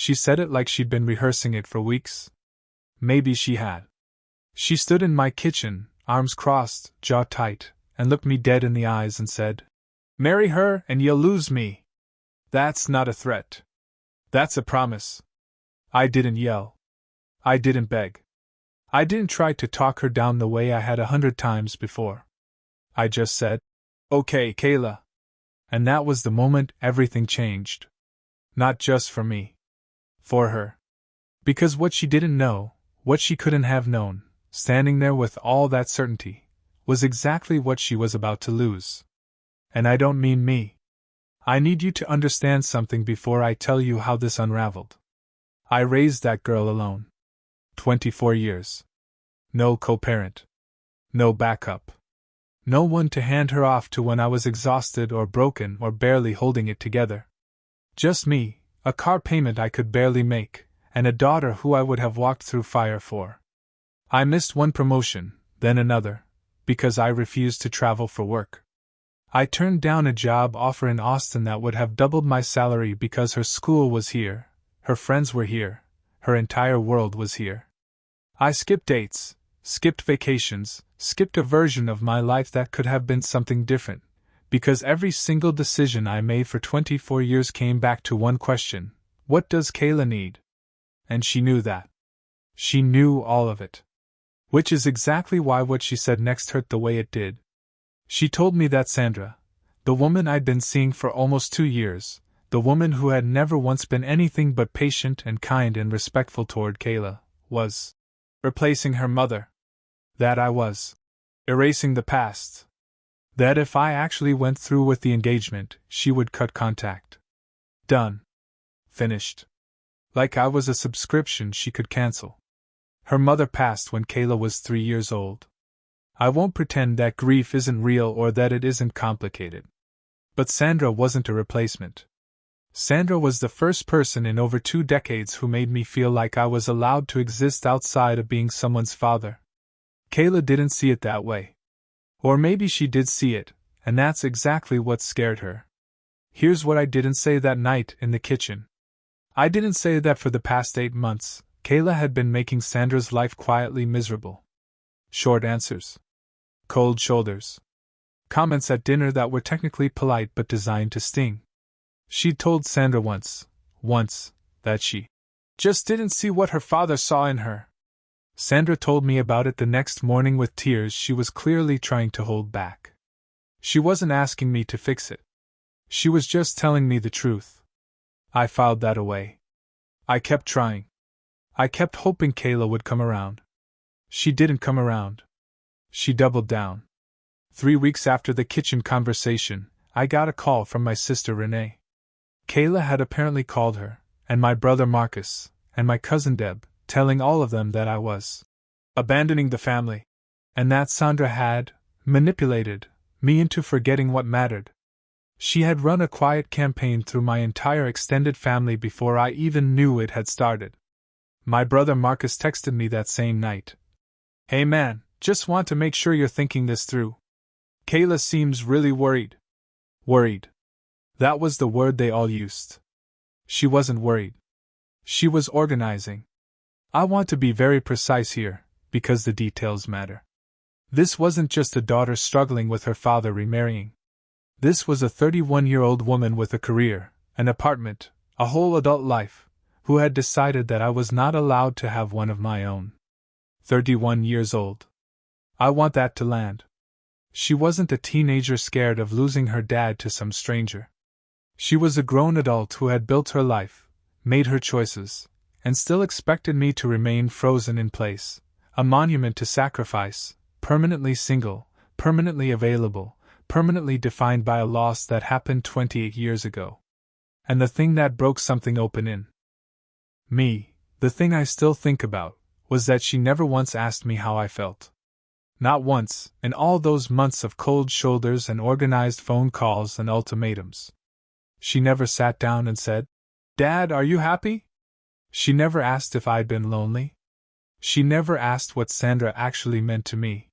She said it like she'd been rehearsing it for weeks. Maybe she had. She stood in my kitchen, arms crossed, jaw tight, and looked me dead in the eyes and said, "Marry her and you'll lose me." That's not a threat. That's a promise. I didn't yell. I didn't beg. I didn't try to talk her down the way I had 100 times before. I just said, "Okay, Kayla." And that was the moment everything changed. Not just for me. For her. Because what she didn't know, what she couldn't have known, standing there with all that certainty, was exactly what she was about to lose. And I don't mean me. I need you to understand something before I tell you how this unraveled. I raised that girl alone. 24 years. No co-parent. No backup. No one to hand her off to when I was exhausted or broken or barely holding it together. Just me, a car payment I could barely make, and a daughter who I would have walked through fire for. I missed one promotion, then another, because I refused to travel for work. I turned down a job offer in Austin that would have doubled my salary because her school was here, her friends were here, her entire world was here. I skipped dates, skipped vacations, skipped a version of my life that could have been something different, because every single decision I made for 24 years came back to one question: what does Kayla need? And she knew that. She knew all of it. Which is exactly why what she said next hurt the way it did. She told me that Sandra, the woman I'd been seeing for almost 2 years, the woman who had never once been anything but patient and kind and respectful toward Kayla, was replacing her mother. That I was erasing the past. That if I actually went through with the engagement, she would cut contact. Done. Finished. Like I was a subscription she could cancel. Her mother passed when Kayla was 3 years old. I won't pretend that grief isn't real or that it isn't complicated. But Sandra wasn't a replacement. Sandra was the first person in over 2 decades who made me feel like I was allowed to exist outside of being someone's father. Kayla didn't see it that way. Or maybe she did see it, and that's exactly what scared her. Here's what I didn't say that night in the kitchen. I didn't say that for the past 8 months, Kayla had been making Sandra's life quietly miserable. Short answers. Cold shoulders. Comments at dinner that were technically polite but designed to sting. She'd told Sandra once, that she just didn't see what her father saw in her. Sandra told me about it the next morning with tears she was clearly trying to hold back. She wasn't asking me to fix it. She was just telling me the truth. I filed that away. I kept trying. I kept hoping Kayla would come around. She didn't come around. She doubled down. 3 weeks after the kitchen conversation, I got a call from my sister Renee. Kayla had apparently called her, and my brother Marcus, and my cousin Deb, telling all of them that I was abandoning the family, and that Sandra had manipulated me into forgetting what mattered. She had run a quiet campaign through my entire extended family before I even knew it had started. My brother Marcus texted me that same night. "Hey man, just want to make sure you're thinking this through. Kayla seems really worried." Worried. That was the word they all used. She wasn't worried. She was organizing. I want to be very precise here, because the details matter. This wasn't just a daughter struggling with her father remarrying. This was a 31-year-old woman with a career, an apartment, a whole adult life, who had decided that I was not allowed to have one of my own. 31 years old. I want that to land. She wasn't a teenager scared of losing her dad to some stranger. She was a grown adult who had built her life, made her choices, and still expected me to remain frozen in place, a monument to sacrifice, permanently single, permanently available, permanently defined by a loss that happened 28 years ago. And the thing that broke something open in me, the thing I still think about, was that she never once asked me how I felt. Not once, in all those months of cold shoulders and organized phone calls and ultimatums. She never sat down and said, "Dad, are you happy?" She never asked if I'd been lonely. She never asked what Sandra actually meant to me.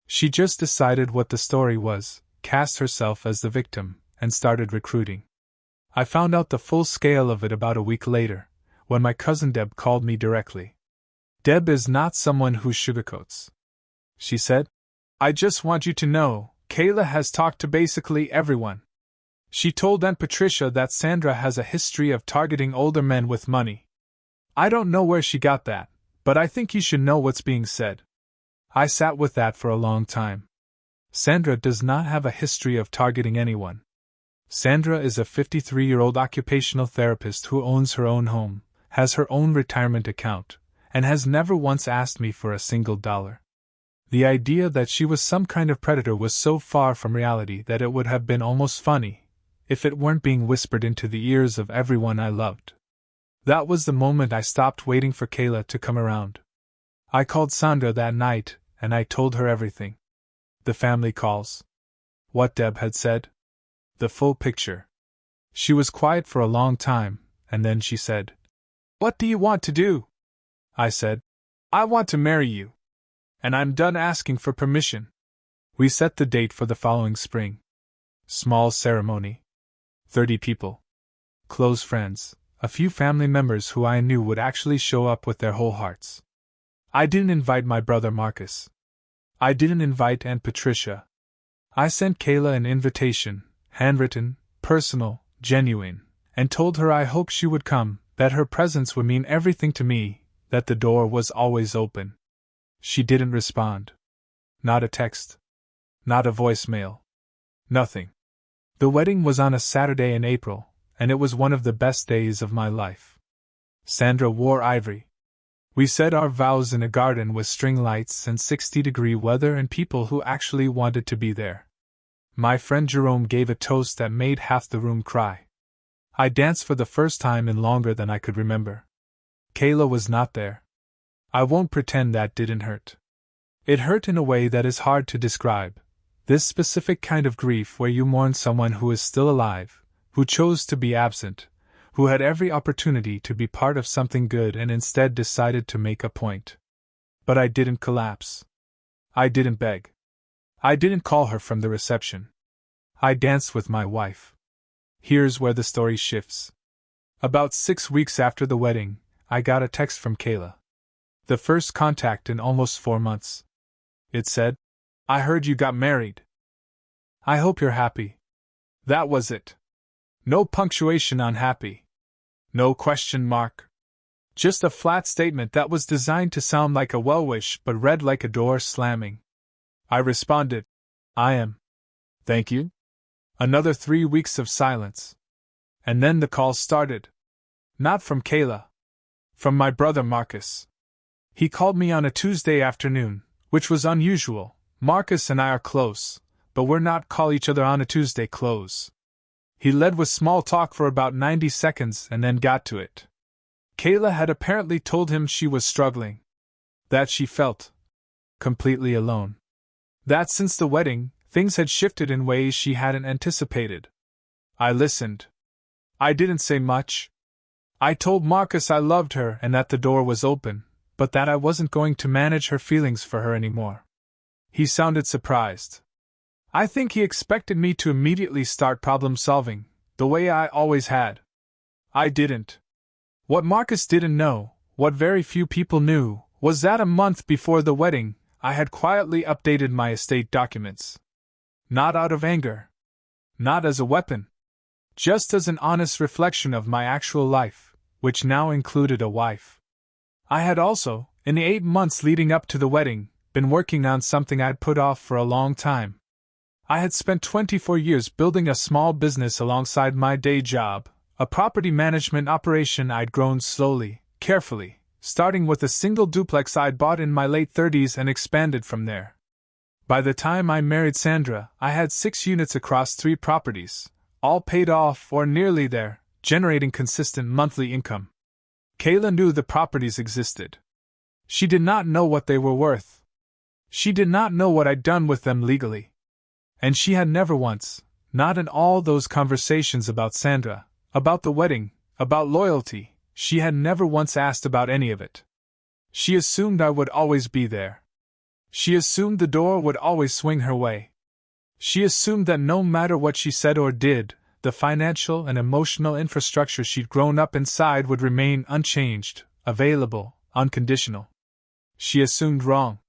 She just decided what the story was, cast herself as the victim, and started recruiting. I found out the full scale of it about a week later, when my cousin Deb called me directly. Deb is not someone who sugarcoats. She said, "I just want you to know, Kayla has talked to basically everyone. She told Aunt Patricia that Sandra has a history of targeting older men with money. I don't know where she got that, but I think you should know what's being said." I sat with that for a long time. Sandra does not have a history of targeting anyone. Sandra is a 53-year-old occupational therapist who owns her own home, has her own retirement account, and has never once asked me for a single dollar. The idea that she was some kind of predator was so far from reality that it would have been almost funny, if it weren't being whispered into the ears of everyone I loved. That was the moment I stopped waiting for Kayla to come around. I called Sandra that night, and I told her everything. The family calls. What Deb had said. The full picture. She was quiet for a long time, and then she said, "What do you want to do?" I said, "I want to marry you. And I'm done asking for permission." We set the date for the following spring. Small ceremony. 30 people. Close friends, a few family members who I knew would actually show up with their whole hearts. I didn't invite my brother Marcus. I didn't invite Aunt Patricia. I sent Kayla an invitation, handwritten, personal, genuine, and told her I hoped she would come, that her presence would mean everything to me, that the door was always open. She didn't respond. Not a text. Not a voicemail. Nothing. The wedding was on a Saturday in April, and it was one of the best days of my life. Sandra wore ivory. We said our vows in a garden with string lights and 60-degree weather and people who actually wanted to be there. My friend Jerome gave a toast that made half the room cry. I danced for the first time in longer than I could remember. Kayla was not there. I won't pretend that didn't hurt. It hurt in a way that is hard to describe. This specific kind of grief where you mourn someone who is still alive, who chose to be absent, who had every opportunity to be part of something good and instead decided to make a point. But I didn't collapse. I didn't beg. I didn't call her from the reception. I danced with my wife. Here's where the story shifts. About 6 weeks after the wedding, I got a text from Kayla. The first contact in almost 4 months. It said, "I heard you got married. I hope you're happy." That was it. No punctuation on happy. No question mark. Just a flat statement that was designed to sound like a well-wish but read like a door slamming. I responded, "I am. Thank you." Another 3 weeks of silence. And then the call started. Not from Kayla. From my brother Marcus. He called me on a Tuesday afternoon, which was unusual. Marcus and I are close, but we're not call each other on a Tuesday close. He led with small talk for about 90 seconds and then got to it. Kayla had apparently told him she was struggling. That she felt completely alone. That since the wedding, things had shifted in ways she hadn't anticipated. I listened. I didn't say much. I told Marcus I loved her and that the door was open, but that I wasn't going to manage her feelings for her anymore. He sounded surprised. I think he expected me to immediately start problem-solving, the way I always had. I didn't. What Marcus didn't know, what very few people knew, was that a month before the wedding, I had quietly updated my estate documents. Not out of anger. Not as a weapon. Just as an honest reflection of my actual life, which now included a wife. I had also, in the 8 months leading up to the wedding, been working on something I'd put off for a long time. I had spent 24 years building a small business alongside my day job, a property management operation I'd grown slowly, carefully, starting with a single duplex I'd bought in my late 30s and expanded from there. By the time I married Sandra, I had 6 units across 3 properties, all paid off or nearly there, generating consistent monthly income. Kayla knew the properties existed. She did not know what they were worth. She did not know what I'd done with them legally. And she had never once, not in all those conversations about Sandra, about the wedding, about loyalty, she had never once asked about any of it. She assumed I would always be there. She assumed the door would always swing her way. She assumed that no matter what she said or did, the financial and emotional infrastructure she'd grown up inside would remain unchanged, available, unconditional. She assumed wrong.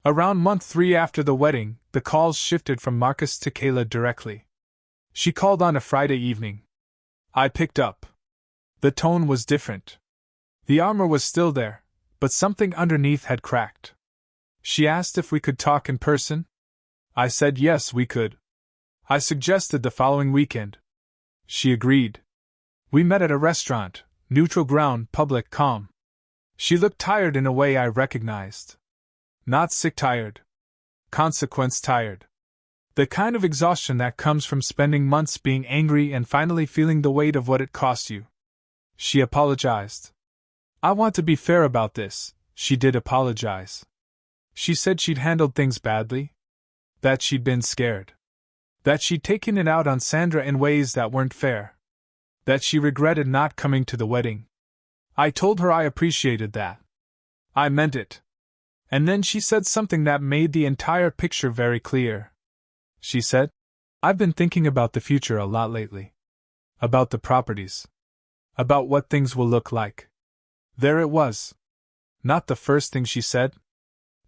Around month 3 after the wedding, the calls shifted from Marcus to Kayla directly. She called on a Friday evening. I picked up. The tone was different. The armor was still there, but something underneath had cracked. She asked if we could talk in person. I said yes, we could. I suggested the following weekend. She agreed. We met at a restaurant, neutral ground, public, calm. She looked tired in a way I recognized. Not sick tired. Consequence tired. The kind of exhaustion that comes from spending months being angry and finally feeling the weight of what it cost you. She apologized. I want to be fair about this, she did apologize. She said she'd handled things badly. That she'd been scared. That she'd taken it out on Sandra in ways that weren't fair. That she regretted not coming to the wedding. I told her I appreciated that. I meant it. And then she said something that made the entire picture very clear. She said, I've been thinking about the future a lot lately. About the properties. About what things will look like. There it was. Not the first thing she said.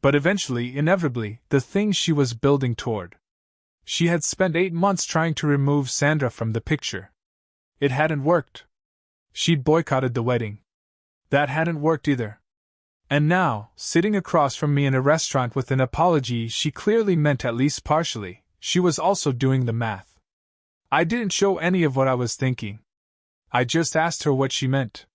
But eventually, inevitably, the thing she was building toward. She had spent 8 months trying to remove Sandra from the picture. It hadn't worked. She'd boycotted the wedding. That hadn't worked either. And now, sitting across from me in a restaurant with an apology she clearly meant at least partially, she was also doing the math. I didn't show any of what I was thinking. I just asked her what she meant.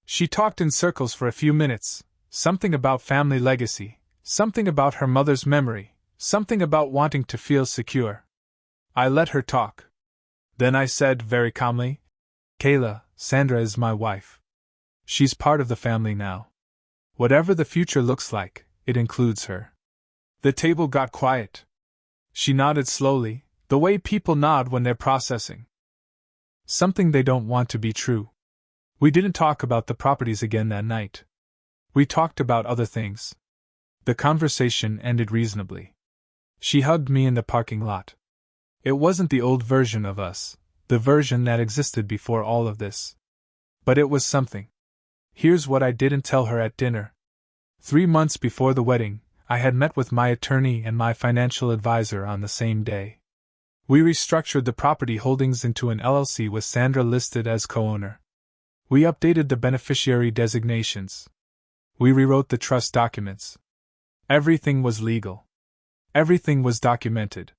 She talked in circles for a few minutes, something about family legacy, something about her mother's memory, something about wanting to feel secure. I let her talk. Then I said very calmly, Kayla, Sandra is my wife. She's part of the family now. Whatever the future looks like, it includes her. The table got quiet. She nodded slowly, the way people nod when they're processing something they don't want to be true. We didn't talk about the properties again that night. We talked about other things. The conversation ended reasonably. She hugged me in the parking lot. It wasn't the old version of us, the version that existed before all of this. But it was something. Here's what I didn't tell her at dinner. 3 months before the wedding, I had met with my attorney and my financial advisor on the same day. We restructured the property holdings into an LLC with Sandra listed as co-owner. We updated the beneficiary designations. We rewrote the trust documents. Everything was legal. Everything was documented.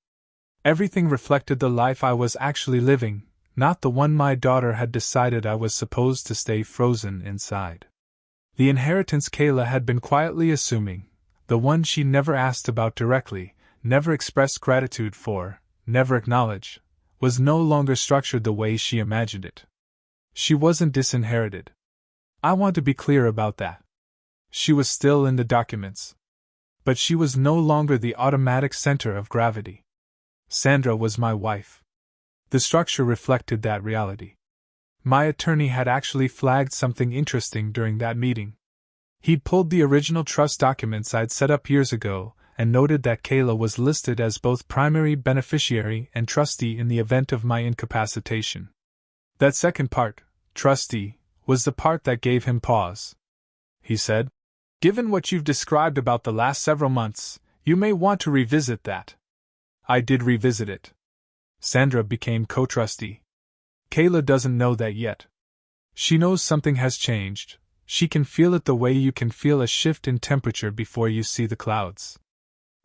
Everything reflected the life I was actually living, not the one my daughter had decided I was supposed to stay frozen inside. The inheritance Kayla had been quietly assuming, the one she never asked about directly, never expressed gratitude for, never acknowledged, was no longer structured the way she imagined it. She wasn't disinherited. I want to be clear about that. She was still in the documents. But she was no longer the automatic center of gravity. Sandra was my wife. The structure reflected that reality. My attorney had actually flagged something interesting during that meeting. He'd pulled the original trust documents I'd set up years ago and noted that Kayla was listed as both primary beneficiary and trustee in the event of my incapacitation. That second part, trustee, was the part that gave him pause. He said, Given what you've described about the last several months, you may want to revisit that. I did revisit it. Sandra became co-trustee. Kayla doesn't know that yet. She knows something has changed. She can feel it the way you can feel a shift in temperature before you see the clouds.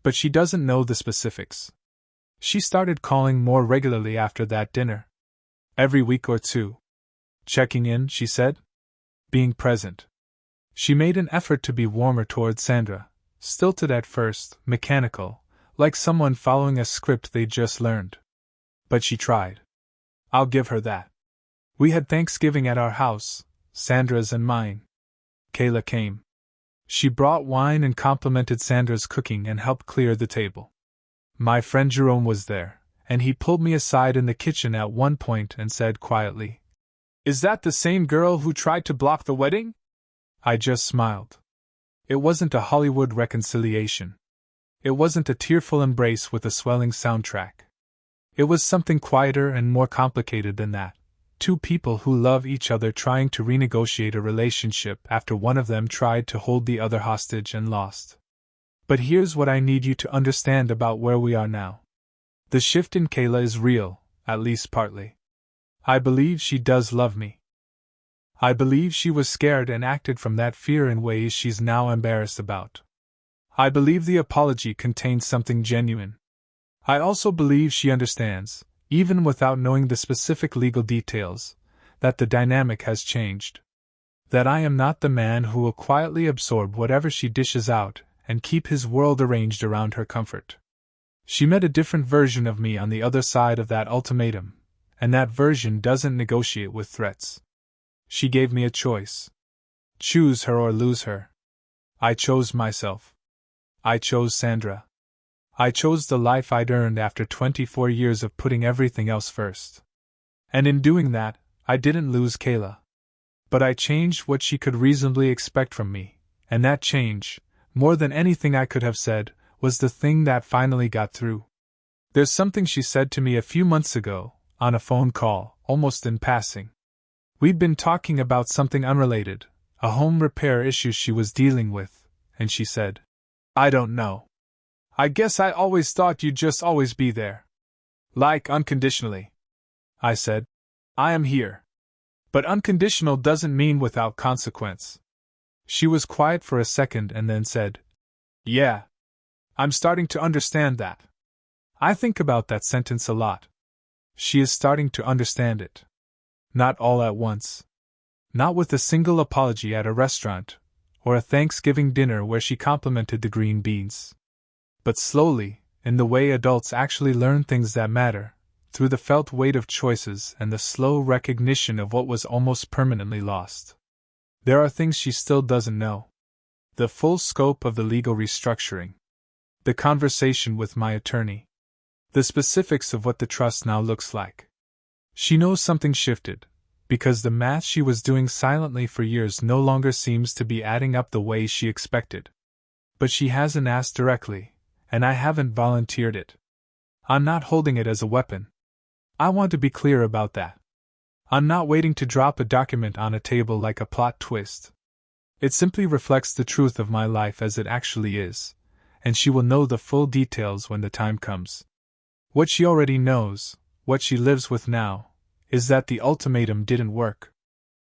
But she doesn't know the specifics. She started calling more regularly after that dinner. Every week or two. Checking in, she said. Being present. She made an effort to be warmer toward Sandra, stilted at first, mechanical, like someone following a script they'd just learned. But she tried. I'll give her that. We had Thanksgiving at our house, Sandra's and mine. Kayla came. She brought wine and complimented Sandra's cooking and helped clear the table. My friend Jerome was there, and he pulled me aside in the kitchen at one point and said quietly, Is that the same girl who tried to block the wedding? I just smiled. It wasn't a Hollywood reconciliation. It wasn't a tearful embrace with a swelling soundtrack. It was something quieter and more complicated than that. Two people who love each other trying to renegotiate a relationship after one of them tried to hold the other hostage and lost. But here's what I need you to understand about where we are now. The shift in Kayla is real, at least partly. I believe she does love me. I believe she was scared and acted from that fear in ways she's now embarrassed about. I believe the apology contains something genuine. I also believe she understands, even without knowing the specific legal details, that the dynamic has changed. That I am not the man who will quietly absorb whatever she dishes out and keep his world arranged around her comfort. She met a different version of me on the other side of that ultimatum, and that version doesn't negotiate with threats. She gave me a choice. Choose her or lose her. I chose myself. I chose Sandra. I chose the life I'd earned after 24 years of putting everything else first. And in doing that, I didn't lose Kayla. But I changed what she could reasonably expect from me, and that change, more than anything I could have said, was the thing that finally got through. There's something she said to me a few months ago, on a phone call, almost in passing. We'd been talking about something unrelated, a home repair issue she was dealing with, and she said, "I don't know. I guess I always thought you'd just always be there. Like unconditionally." I said, "I am here. But unconditional doesn't mean without consequence." She was quiet for a second and then said, "Yeah. I'm starting to understand that." I think about that sentence a lot. She is starting to understand it. Not all at once. Not with a single apology at a restaurant, or a Thanksgiving dinner where she complimented the green beans. But slowly, in the way adults actually learn things that matter, through the felt weight of choices and the slow recognition of what was almost permanently lost. There are things she still doesn't know. The full scope of the legal restructuring. The conversation with my attorney. The specifics of what the trust now looks like. She knows something shifted, because the math she was doing silently for years no longer seems to be adding up the way she expected. But she hasn't asked directly, and I haven't volunteered it. I'm not holding it as a weapon. I want to be clear about that. I'm not waiting to drop a document on a table like a plot twist. It simply reflects the truth of my life as it actually is, and she will know the full details when the time comes. What she already knows, what she lives with now, is that the ultimatum didn't work.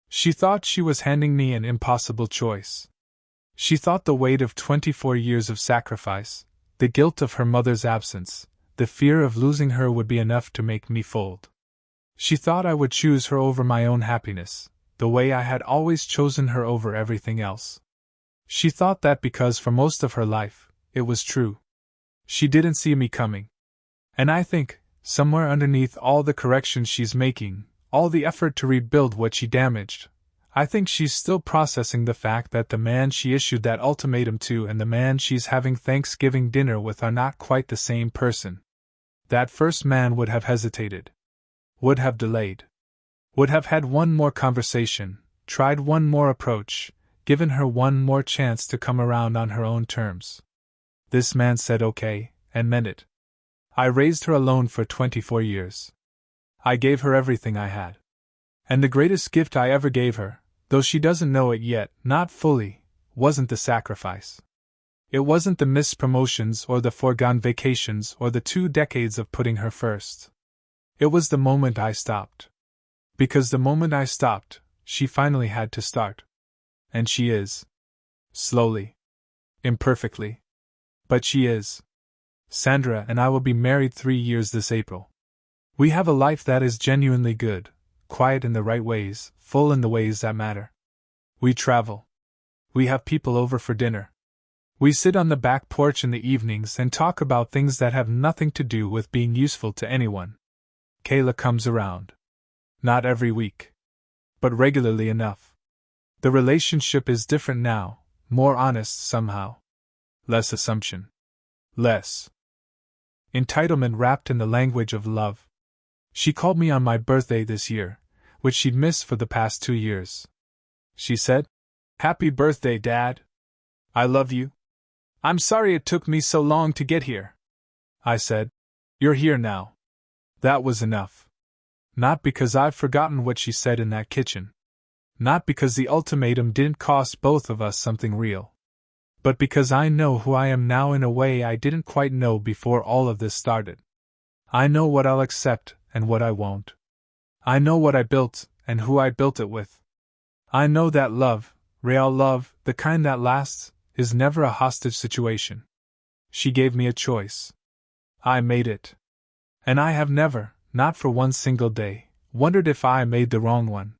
She thought she was handing me an impossible choice. She thought the weight of 24 years of sacrifice, the guilt of her mother's absence, the fear of losing her would be enough to make me fold. She thought I would choose her over my own happiness, the way I had always chosen her over everything else. She thought that because for most of her life, it was true. She didn't see me coming. And I think, somewhere underneath all the corrections she's making, all the effort to rebuild what she damaged, I think she's still processing the fact that the man she issued that ultimatum to and the man she's having Thanksgiving dinner with are not quite the same person. That first man would have hesitated. Would have delayed. Would have had one more conversation, tried one more approach, given her one more chance to come around on her own terms. This man said okay, and meant it. I raised her alone for 24 years. I gave her everything I had. And the greatest gift I ever gave her, though she doesn't know it yet, not fully, wasn't the sacrifice. It wasn't the missed promotions or the foregone vacations or the 2 decades of putting her first. It was the moment I stopped. Because the moment I stopped, she finally had to start. And she is. Slowly. Imperfectly. But she is. Sandra and I will be married 3 years this April. We have a life that is genuinely good, quiet in the right ways, full in the ways that matter. We travel. We have people over for dinner. We sit on the back porch in the evenings and talk about things that have nothing to do with being useful to anyone. Kayla comes around. Not every week. But regularly enough. The relationship is different now, more honest somehow. Less assumption. Less entitlement wrapped in the language of love. She called me on my birthday this year, which she'd missed for the past 2 years. She said, "Happy birthday, Dad. I love you. I'm sorry it took me so long to get here." I said, "You're here now. That was enough. Not because I've forgotten what she said in that kitchen. Not because the ultimatum didn't cost both of us something real. But because I know who I am now in a way I didn't quite know before all of this started. I know what I'll accept and what I won't. I know what I built and who I built it with. I know that love, real love, the kind that lasts, is never a hostage situation. She gave me a choice. I made it. And I have never, not for one single day, wondered if I made the wrong one.